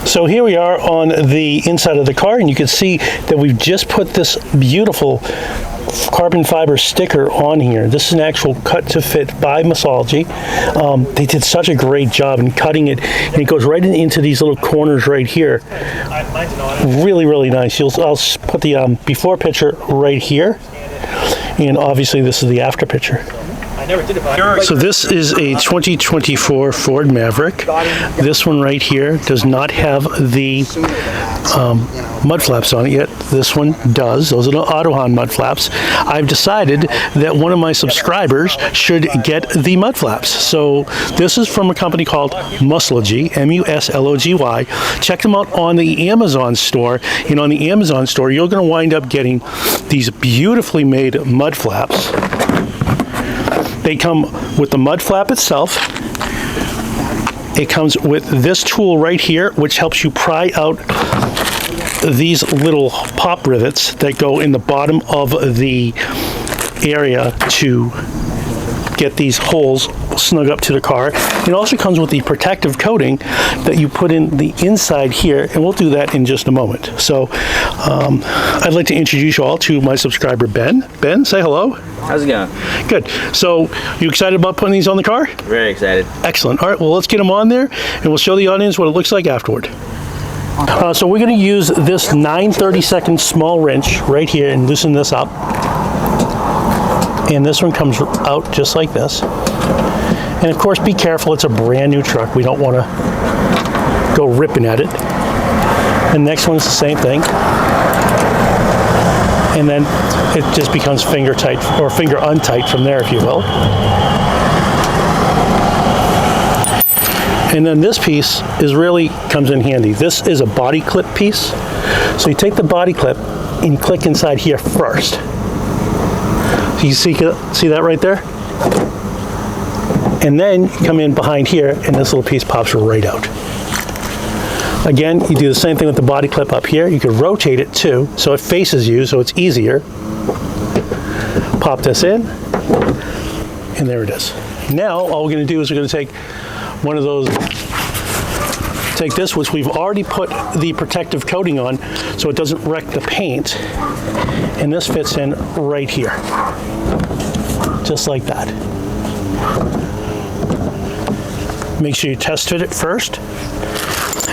So here we are on the inside of the car, and you can see that we've just put this beautiful carbon fiber sticker on here. This is an actual cut to fit by Muslogy. They did such a great job in cutting it, and it goes right into these little corners right here. Really, really nice. I'll put the before picture right here, and obviously this is the after picture. So this is a 2024 Ford Maverick. This one right here does not have the mud flaps on it yet. This one does. Those are the AutoHound mud flaps. I've decided that one of my subscribers should get the mud flaps. So this is from a company called Muslogy, M-U-S-L-O-G-Y. Check them out on the Amazon store. And on the Amazon store, you're going to wind up getting these beautifully made mud flaps. They come with the mud flap itself. It comes with this tool right here, which helps you pry out these little pop rivets that go in the bottom of the area to get these holes snug up to the car. It also comes with the protective coating that you put in the inside here, and we'll do that in just a moment. So I'd like to introduce you all to my subscriber Ben. Ben, say hello. How's it going? Good. So you excited about putting these on the car? Very excited. Excellent. All right, well, let's get them on there, and we'll show the audience what it looks like afterward. So we're going to use this 9/32 small wrench right here and loosen this up. And this one comes out just like this. And of course, be careful, it's a brand new truck. We don't want to go ripping at it. The next one's the same thing. And then it just becomes finger tight, or finger untight from there, if you will. And then this piece comes in handy. This is a body clip piece. So you take the body clip and you click inside here first. You see that right there? And then you come in behind here, and this little piece pops right out. Again, you do the same thing with the body clip up here. You can rotate it too, so it faces you, so it's easier. Pop this in, and there it is. Now, all we're going to do is we're going to take one of those, take this, which we've already put the protective coating on, so it doesn't wreck the paint. And this fits in right here, just like that. Make sure you test fit it first.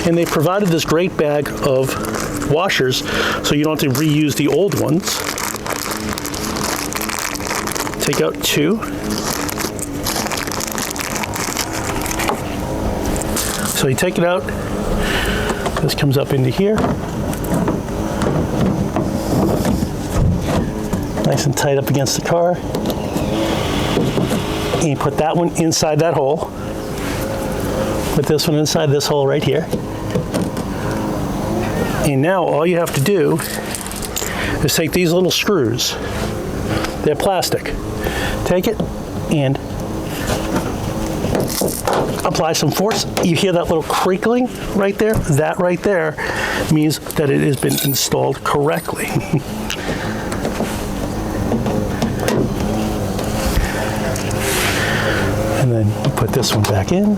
And they provided this great bag of washers, so you don't have to reuse the old ones. Take out two. So you take it out. This comes up into here. Nice and tight up against the car. And you put that one inside that hole. Put this one inside this hole right here. And now all you have to do is take these little screws. They're plastic. Take it and apply some force. You hear that little crinkling right there? That right there means that it has been installed correctly. And then you put this one back in.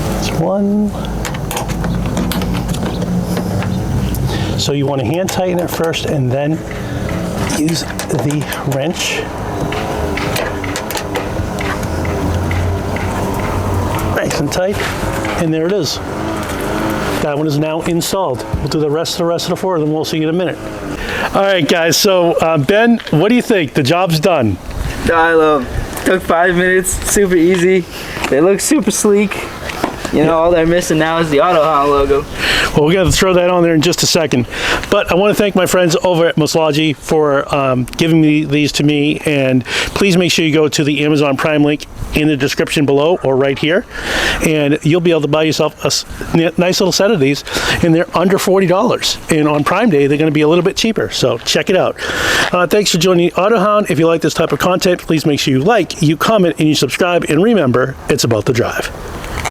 That's one. So you want to hand tighten it first and then use the wrench. Nice and tight, and there it is. That one is now installed. We'll do the rest of the four, and then we'll see you in a minute. All right, guys, so Ben, what do you think? The job's done. I love it. Took 5 minutes, super easy. They look super sleek. You know, all they're missing now is the AutoHound logo. Well, we're going to throw that on there in just a second. But I want to thank my friends over at Muslogy for giving these to me. And please make sure you go to the Amazon Prime link in the description below or right here. And you'll be able to buy yourself a nice little set of these. And they're under $40. And on Prime Day, they're going to be a little bit cheaper. So check it out. Thanks for joining AutoHound. If you like this type of content, please make sure you like, you comment, and you subscribe. And remember, it's about the drive.